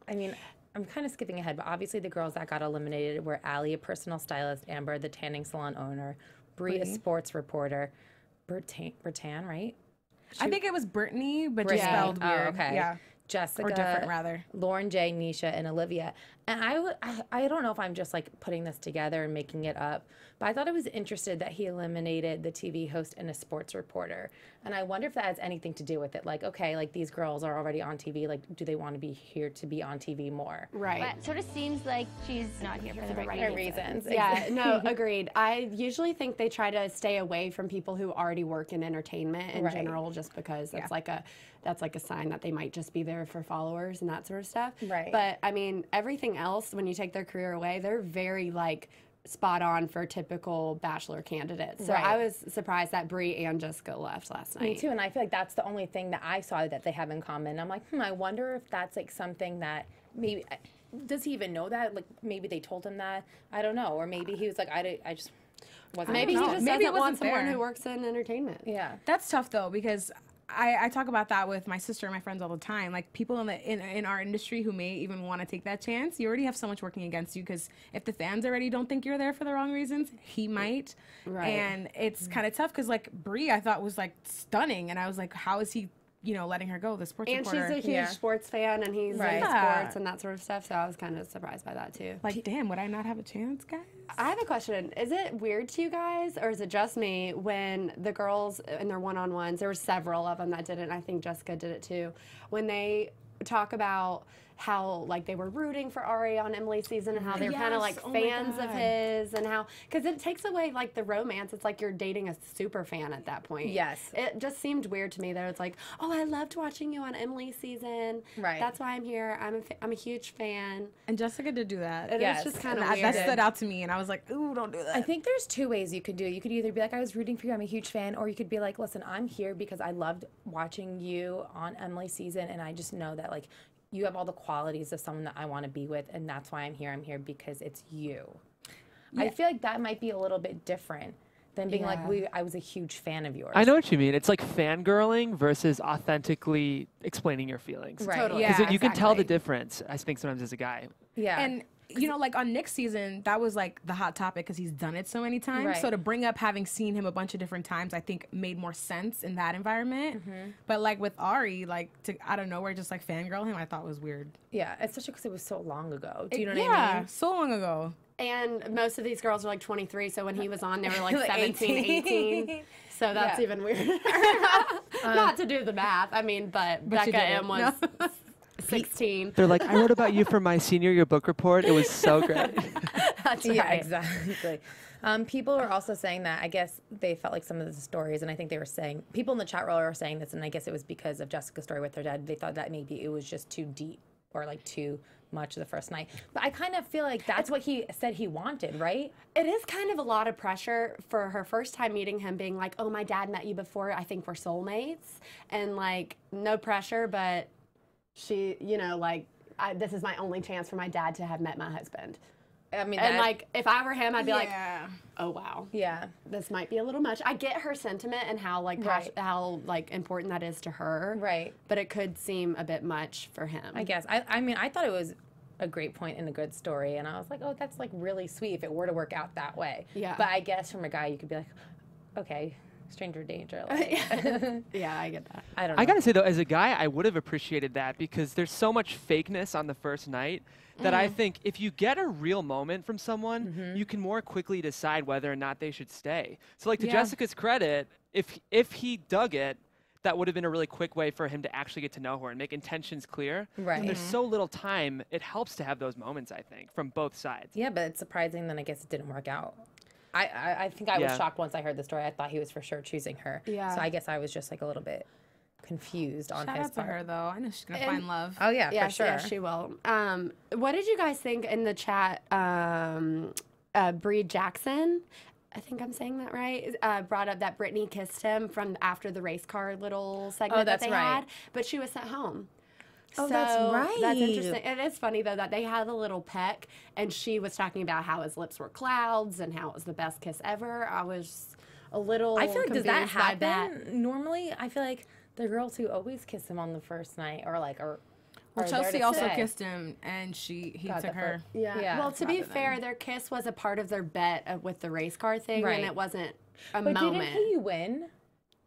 I mean, I'm kind of skipping ahead, but obviously the girls that got eliminated were Alie, a personal stylist, Amber, the tanning salon owner, Brie, a sports reporter, Bertan, right? I think it was Brittany, but just spelled weird. Oh, okay. Yeah. Jessica, or different rather. Lauren J, Nisha, and Olivia. And I don't know if I'm just like putting this together and making it up, but I thought it was interesting that he eliminated the TV host and a sports reporter. And I wonder if that has anything to do with it. Like, okay, like these girls are already on TV. Like, do they want to be here to be on TV more? Right. But it sort of seems like she's not here for the right reasons. Yeah, no, agreed. I usually think they try to stay away from people who already work in entertainment in general, just because that's like a sign that they might just be there for followers and that sort of stuff. Right. But I mean, everything else, when you take their career away, they're very like spot on for typical Bachelor candidates. So I was surprised that Brie and Jessica left last night. Me too, and I feel like that's the only thing that I saw that they have in common. I'm like, I wonder if that's like something that maybe, does he even know that? Like maybe they told him that? I don't know. Or maybe he was like, I just wasn't. Maybe he just Maybe doesn't want someone there. who works in entertainment. Yeah. That's tough though, because I talk about that with my sister and my friends all the time. Like people in our industry who may even want to take that chance, you already have so much working against you, because if the fans already don't think you're there for the wrong reasons, he might. Right. And it's kind of tough because like Brie, I thought was like stunning, and I was like, how is he, you know, letting her go, the sports and reporter. she's a huge sports fan, and he's Right. into sports and that sort of stuff, so I was kind of surprised by that, too. Like, damn, would I not have a chance, guys? I have a question. Is it weird to you guys, or is it just me, when the girls in their one-on-ones, there were several of them that did it, and I think Jessica did it too, when they talk about how, like, they were rooting for Arie on Emily's season and how they're kind of, like, fans of his, and how, because it takes away, like, the romance. It's like you're dating a super fan at that point. Yes. It just seemed weird to me that it's like, oh, I loved watching you on Emily's season. Right. That's why I'm here. I'm a huge fan. And Jessica did do that. It Yes. was just kind of That, weird. that stood out to me, and I was like, ooh, don't do that. I think there's two ways you could do it. You could either be like, I was rooting for you, I'm a huge fan, or you could be like, listen, I'm here because I loved watching you on Emily's season, and I just know that, like, you have all the qualities of someone that I want to be with, and that's why I'm here. I'm here because it's you. Yeah. I feel like that might be a little bit different than being like, I was a huge fan of yours. I know what you mean. It's like fangirling versus authentically explaining your feelings. Right. Totally. Because Yeah, you can tell the exactly. difference, I think, sometimes as a guy. Yeah. And you know, like on Nick's season, that was like the hot topic because he's done it so many times. Right. So to bring up having seen him a bunch of different times, I think made more sense in that environment. But like with Arie, like to out of nowhere just like fangirl him, I thought was weird. yeah, especially because it was so long ago. Do you know what I mean? So long ago. And most of these girls are like 23, so when he was on, they were like 17, 18. So that's even weirder. Not to do the math, I mean, but you Becca did it. M was 16. They're like, I wrote about you for my senior year book report. It was so great. That's Yeah, right. exactly. People were also saying that, I guess they felt like some of the stories, and I think they were saying, people in the chat room were saying this, and I guess it was because of Jessica's story with her dad. They thought that maybe it was just too deep or like too much the first night. But I kind of feel like that's what he said he wanted, right? It is kind of a lot of pressure for her first time meeting him being like, oh, my dad met you before, I think we're soulmates. And like, no pressure, but she, you know, like, this is my only chance for my dad to have met my husband. I mean, And that- like, if I were him, I'd be like, Yeah. oh, wow. yeah. This might be a little much. I get her sentiment and how like Right. how like important that is to her. Right. But it could seem a bit much for him. I guess. I mean, I thought it was a great point and a good story, and I was like, oh, that's like really sweet if it were to work out that way. Yeah. But I guess from a guy, you could be like, okay, stranger danger. Like, Yeah, I get that. I don't know. I gotta say though, as a guy, I would have appreciated that because there's so much fakeness on the first night that I think if you get a real moment from someone, you can more quickly decide whether or not they should stay. So like to Jessica's credit, if he dug it, that would have been a really quick way for him to actually get to know her and make intentions clear. Right. There's so little time, it helps to have those moments, I think, from both sides. Yeah, but it's surprising. Then I guess it didn't work out. I think I was Yeah. shocked once I heard the story. I thought he was for sure choosing her. Yeah. So I guess I was just like a little bit confused on Shout his out to part. her though. I know she's gonna find love. Oh yeah, Yeah, for sure. yeah, she will. What did you guys think in the chat? Bree Jackson, I think I'm saying that right, brought up that Brittany kissed him from after the race car little segment that's that they right. had, but she was sent home. Oh, So that's right. That's interesting. It is funny, though, that they had a little peck, and she was talking about how his lips were clouds and how it was the best kiss ever. I was a little I feel like does that confused by that. happen normally? I feel like the girls who always kiss him on the first night or like are Well, there Chelsea to also stay. kissed him, and he Got took the her. Yeah. Yeah. Well, to be rather fair, their kiss was a part of their bet with the race car thing, Right. and it wasn't a But moment. didn't he win?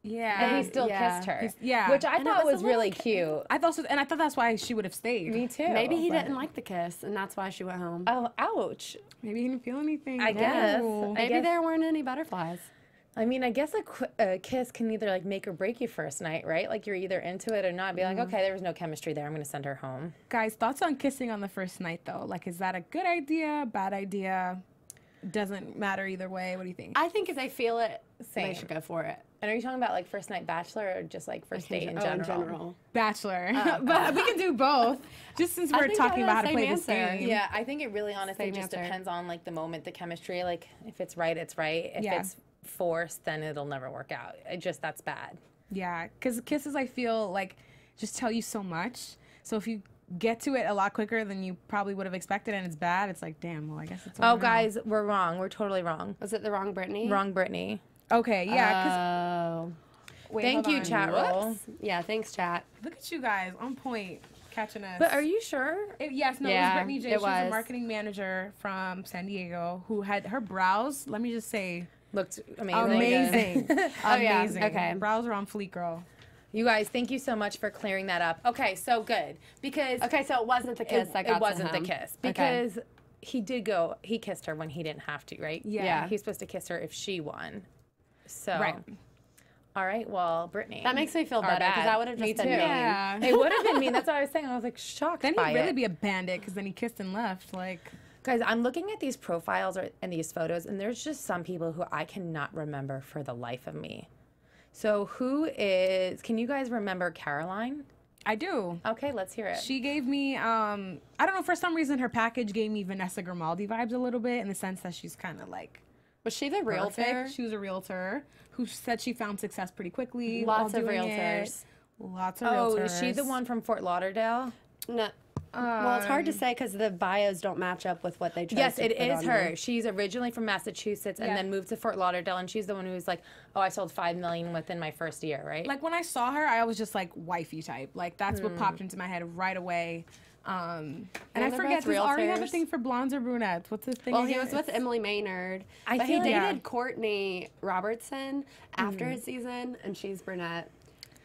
Yeah. And he still yeah. kissed her. yeah. Which I And it thought was a was really little cute. I thought so, and I thought that's why she would have stayed. Me too. Maybe he but- didn't like the kiss, and that's why she went home. Oh, ouch. Maybe he didn't feel anything. I guess. Ooh. Maybe guess- there weren't any butterflies. I mean, I guess a kiss can either like make or break you first night, right? Like you're either into it or not. Be like, okay, there was no chemistry there. I'm going to send her home. Guys, thoughts on kissing on the first night though? Like, is that a good idea? Bad idea? Doesn't matter either way. What do you think? I think if they feel it, Same. they should go for it. And are you talking about like first night bachelor or just like first date in Oh, general? Bachelor, but we can do both. Just since we're think talking I about how have to the play same this answer. game. Yeah, I think it really honestly Same just answer. depends on like the moment, the chemistry. Like if it's right, it's right. If Yeah. it's forced, then it'll never work out. That's bad. Yeah, because kisses, I feel like, just tell you so much. So if you get to it a lot quicker than you probably would have expected, and it's bad, it's like, damn. Well, I guess it's. Oh, over now. guys, we're wrong. We're totally wrong. Was it the wrong Brittany? Wrong, Brittany. Okay, yeah. Oh. Wait, Thank hold you, on. chat roll. Yeah, thanks, chat. Look at you guys on point, catching us. But are you sure? Yes, no, it Yeah, was Brittany J. it She was a was. marketing manager from San Diego who had her brows. Let me just say, Looked amazing. amazing. Oh, yeah, Amazing. okay. Brows are on fleek, girl. You guys, thank you so much for clearing that up. Okay, so good. Because Okay, so it wasn't the kiss that got it wasn't to him. the kiss. Because he kissed her when he didn't have to, right? Yeah. He's supposed to kiss her if she won. So. Right. All right, well, Brittany. That makes me feel better because that would have just been mean. Yeah. It would have been mean. That's what I was saying. I was like shocked Then by he'd really it. be a bandit because then he kissed and left. Like, Guys, I'm looking at these profiles and these photos, and there's just some people who I cannot remember for the life of me. So can you guys remember Caroline? I do. Okay, let's hear it. She gave me, I don't know, for some reason her package gave me Vanessa Grimaldi vibes a little bit in the sense that she's kind of like, Was she the realtor? perfect. She was a realtor who said she found success pretty quickly. Lots while of doing realtors. it. Lots of Oh, realtors. is she the one from Fort Lauderdale? No. Well, it's hard to say because the bios don't match up with what they chose Yes, to it put is on her. there. She's originally from Massachusetts and Yeah. then moved to Fort Lauderdale, and she's the one who was like, "Oh, I sold $5 million within my first year," right? Like when I saw her, I was just like wifey type. Like that's what popped into my head right away. And I they're forget, both does Arie have a realtors. thing for blondes or brunettes? What's his thing? Well, he again? was with Emily Maynard. I but feel he like- dated Courtney Robertson after his season, and she's brunette.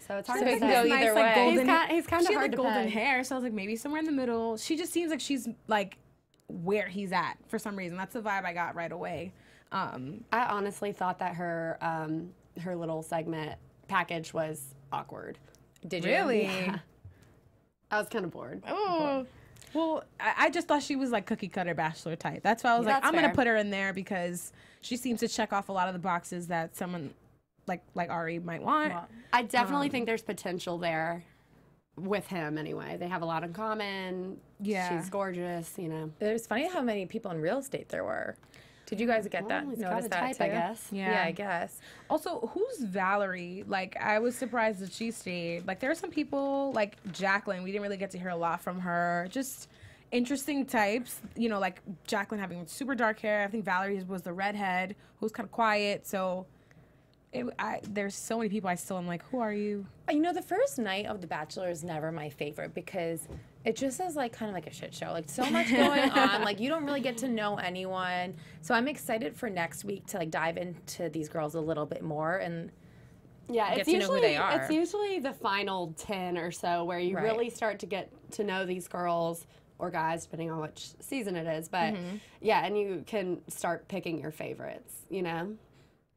So it's hard So to it can say. go either way. He's kind of she hard had to like golden peg. hair, so I was like maybe somewhere in the middle. She just seems like she's like where he's at for some reason. That's the vibe I got right away. I honestly thought that her her little segment package was awkward. Did you? Really? Yeah. I was kind of bored. Oh. Well, I just thought she was like cookie cutter Bachelor type. That's why I was like, That's I'm gonna fair. put her in there because she seems to check off a lot of the boxes that someone like Arie might want. I definitely think there's potential there with him anyway. They have a lot in common. Yeah. She's gorgeous, you know. It's funny how many people in real estate there were. Did you guys get that? Well, it's Notice got a that type, too? I guess. Yeah, I guess. Also, who's Valerie? Like, I was surprised that she stayed. Like, there are some people, like Jacqueline, we didn't really get to hear a lot from her. Just interesting types. You know, like Jacqueline having super dark hair. I think Valerie was the redhead who's kind of quiet. So, there's so many people I still am like, who are you? You know, the first night of The Bachelor is never my favorite because it just is like kind of like a shit show. Like so much going on. Like you don't really get to know anyone. So I'm excited for next week to like dive into these girls a little bit more and Yeah, get it's to know usually who they are. it's usually the final 10 or so where you Right. really start to get to know these girls or guys, depending on which season it is. But yeah, and you can start picking your favorites, you know?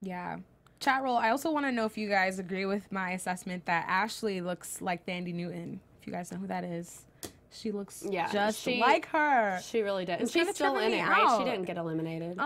Yeah. Chat roll, I also want to know if you guys agree with my assessment that Ashley looks like Thandie Newton. If you guys know who that is. She looks just like her. She really did. And It's she's kinda still in tripping it, me right? out. She didn't get eliminated.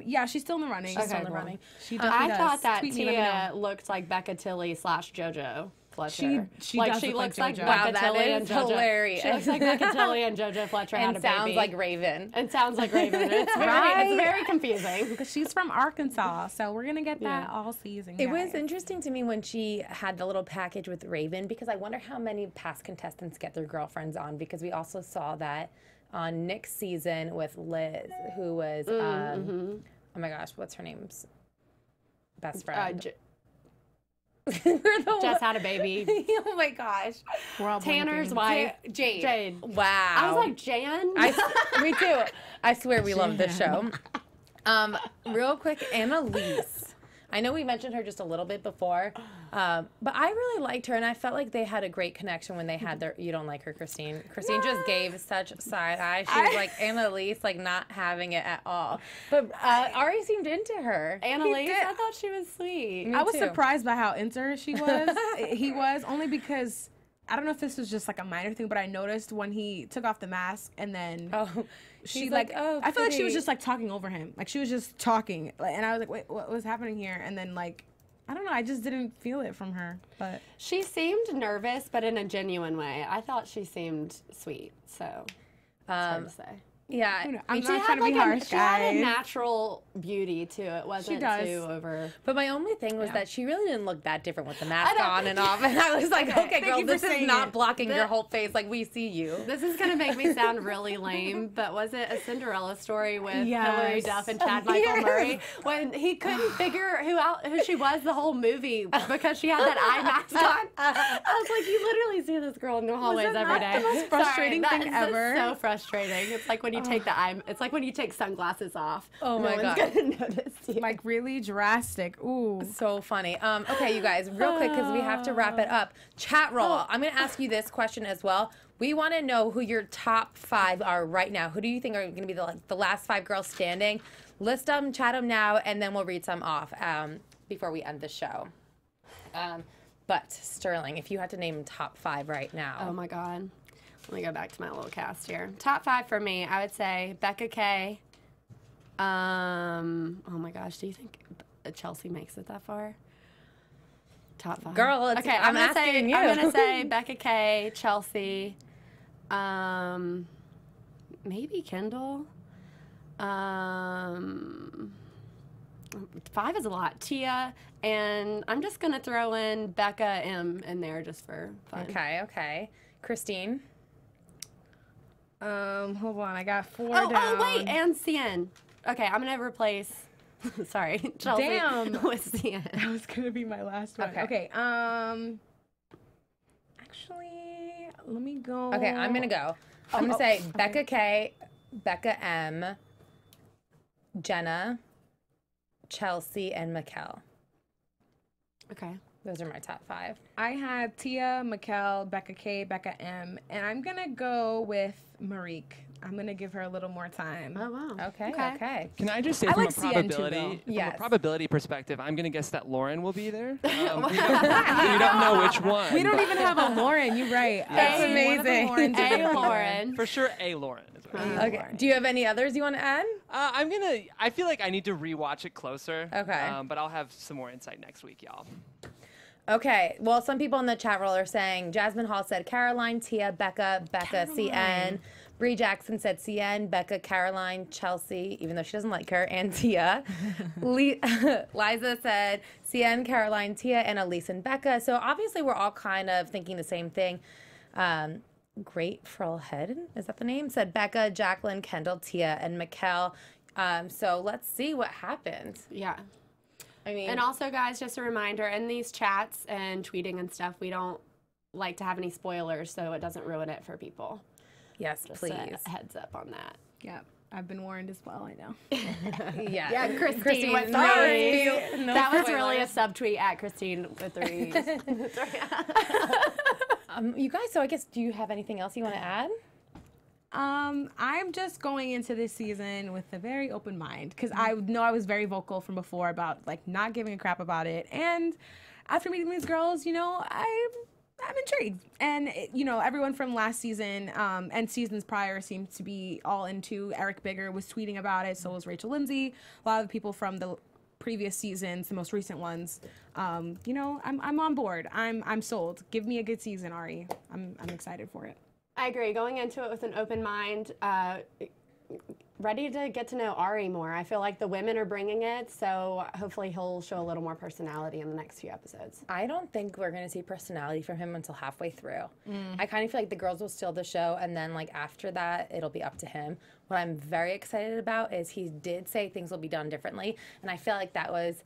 Yeah, she's still in the running. She's still in the running. She definitely I does. thought that Tweet me, let me Tia know. looked like Becca Tilly / JoJo Fletcher. She like does she look like looks like JoJo. Becca Wow, that Tilly is and JoJo. hilarious. She looks like Becca Tilly and JoJo Fletcher had and a sounds baby. like Raven. And sounds like Raven. It's very, Right? it's very confusing. Because she's from Arkansas, so we're gonna get that all season. It was guys. interesting to me when she had the little package with Raven because I wonder how many past contestants get their girlfriends on because we also saw that on Nick's season with Liz, who was, oh my gosh, what's her name's best friend? Just had a baby. Oh my gosh. We're all Tanner's blinking. wife. Jade. Wow. I was like, Jan? Me too. I swear we love this show. Real quick, Annalise. I know we mentioned her just a little bit before, but I really liked her, and I felt like they had a great connection when they had their. You don't like her, Christine. Christine just gave such side eye. She was like Annalise, like not having it at all. But Arie seemed into her. Annalise, I thought she was sweet. I was too. surprised by how into her she was. He was only because I don't know if this was just like a minor thing, but I noticed when he took off the mask and then she he's like, oh, I feel like she was pretty. just like talking over him, like she was just talking, and I was like, wait, what was happening here? And then like, I don't know, I just didn't feel it from her, but She seemed nervous, but in a genuine way. I thought she seemed sweet, so it's hard to say. Yeah, I'm She not had trying to be like harsh, she had a guys. natural beauty to it. It wasn't does. too over. but my only thing was that she really didn't look that different with the mask know. on and off, and I was like, okay, Thank girl, you for this is saying not it. blocking your whole face. Like we see you. This is gonna make me sound really lame, but was it a Cinderella story with Yes. Hilary Duff and Chad Michael Murray when he couldn't figure who she was the whole movie because she had that eye mask on? I was like, you literally see this girl in the hallways that every not day. the most frustrating Sorry, thing that is ever? so frustrating. It's like when you take the eye. It's like when you take sunglasses off. Oh no my one's God. gonna notice you. Like really drastic. Ooh. So funny. Okay, you guys, real quick, because we have to wrap it up. Chat roll. I'm going to ask you this question as well. We want to know who your top 5 are right now. Who do you think are going to be the last 5 girls standing? List them, chat them now, and then we'll read some off before we end the show. But Sterling, if you had to name top 5 right now. Oh my God. Let me go back to my little cast here. Top 5 for me, I would say Becca K. Oh my gosh, do you think Chelsea makes it that far? Top 5. Girl, okay, I'm gonna say Becca K, Chelsea, maybe Kendall. 5 is a lot. Tia, and I'm just gonna throw in Becca M in there just for fun. Okay. Christine. Hold on, I got 4 Oh, down. oh wait, and CN. Okay, I'm gonna replace. Sorry, Chelsea with CN. That was gonna be my last one. Okay. Actually, let me go. Okay, I'm gonna go. I'm gonna say Becca K, Becca M, Jenna, Chelsea, and Mikkel. Okay. Those are my top 5. I had Tia, Mikkel, Becca K, Becca M, and I'm gonna go with Marique. I'm gonna give her a little more time. Oh wow. Okay. Can I just say I from like a CN too, probability, though. from Yes. a probability perspective, I'm gonna guess that Lauren will be there. We don't know which one. We don't even have a Lauren. You're right. That's amazing. Hey, Lauren. For sure, a Lauren is what Okay. Do you have any others you want to add? I feel like I need to rewatch it closer. Okay. But I'll have some more insight next week, y'all. Okay. Well, some people in the chat roll are saying Jasmine Hall said Caroline, Tia, Becca, CN. Bree Jackson said CN, Becca, Caroline, Chelsea, even though she doesn't like her, and Tia. Liza said CN, Caroline, Tia, and Elise and Becca. So obviously we're all kind of thinking the same thing. Grateful Head, is that the name? Said Becca, Jacqueline, Kendall, Tia, and Mikkel. So let's see what happens. Yeah. I mean, And also, guys, just a reminder, in these chats and tweeting and stuff, we don't like to have any spoilers, so it doesn't ruin it for people. yes, Just please. a heads up on that. Yeah, I've been warned as well. I know. Yeah, Christine with sorry. three. That was really a subtweet at Christine with 3. You guys, so I guess, do you have anything else you want to add? I'm just going into this season with a very open mind because I know I was very vocal from before about like not giving a crap about it, and after meeting these girls, you know, I'm intrigued, and you know, everyone from last season and seasons prior seemed to be all into. Eric Bigger was tweeting about it, so was Rachel Lindsay. A lot of the people from the previous seasons, the most recent ones, you know, I'm on board. I'm sold. Give me a good season, Arie. I'm excited for it. I agree. Going into it with an open mind, ready to get to know Arie more. I feel like the women are bringing it, so hopefully he'll show a little more personality in the next few episodes. I don't think we're going to see personality from him until halfway through. I kind of feel like the girls will steal the show, and then like after that, it'll be up to him. What I'm very excited about is he did say things will be done differently, and I feel like that was...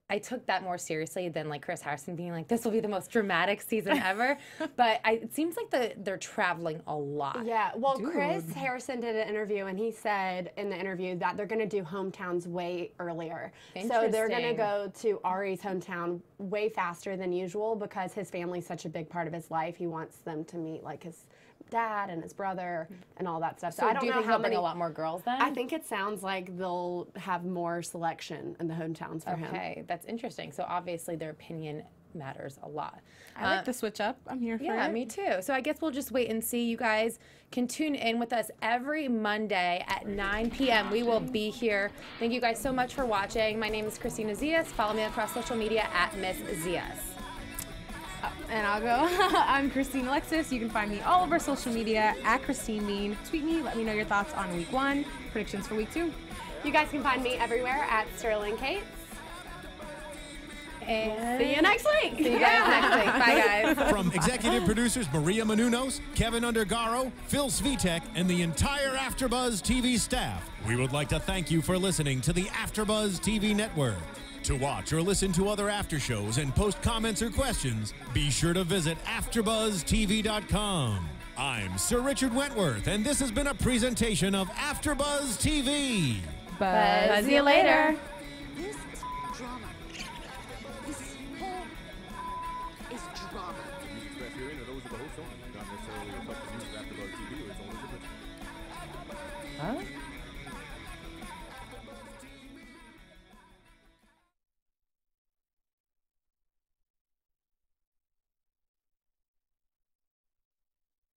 I took that more seriously than like Chris Harrison being like, this will be the most dramatic season ever. But it seems like they're traveling a lot. Yeah, well, Chris Harrison did an interview, and he said in the interview that they're going to do hometowns way earlier. So they're going to go to Arie's hometown way faster than usual because his family's such a big part of his life. He wants them to meet like his dad and his brother and all that stuff. So I don't do you know think how they'll bring many. a lot more girls then? I think it sounds like they'll have more selection in the hometowns for him. Okay, that's interesting. So obviously their opinion matters a lot. I like the switch up. I'm here for it. Yeah, me too. So I guess we'll just wait and see. You guys can tune in with us every Monday at 9 p.m. We will be here. Thank you guys so much for watching. My name is Kristina Zias. Follow me across social media at Miss Zias. And I'll go. I'm Christine Alexis. You can find me all over social media at Christine Mean. Tweet me. Let me know your thoughts on week 1. Predictions for week 2. You guys can find me everywhere at Sterling Cates. And See you next week. see you guys next week. Bye, guys. From executive producers Maria Menounos, Kevin Undergaro, Phil Svitek, and the entire AfterBuzz TV staff, we would like to thank you for listening to the AfterBuzz TV network. To watch or listen to other after shows and post comments or questions, be sure to visit AfterBuzzTV.com. I'm Sir Richard Wentworth, and this has been a presentation of AfterBuzz TV. Buzz you later. This is drama. This whole is drama. The views expressed herein are those of the host only, not necessarily reflect the views of AfterBuzz TV or its owners or principals. Huh?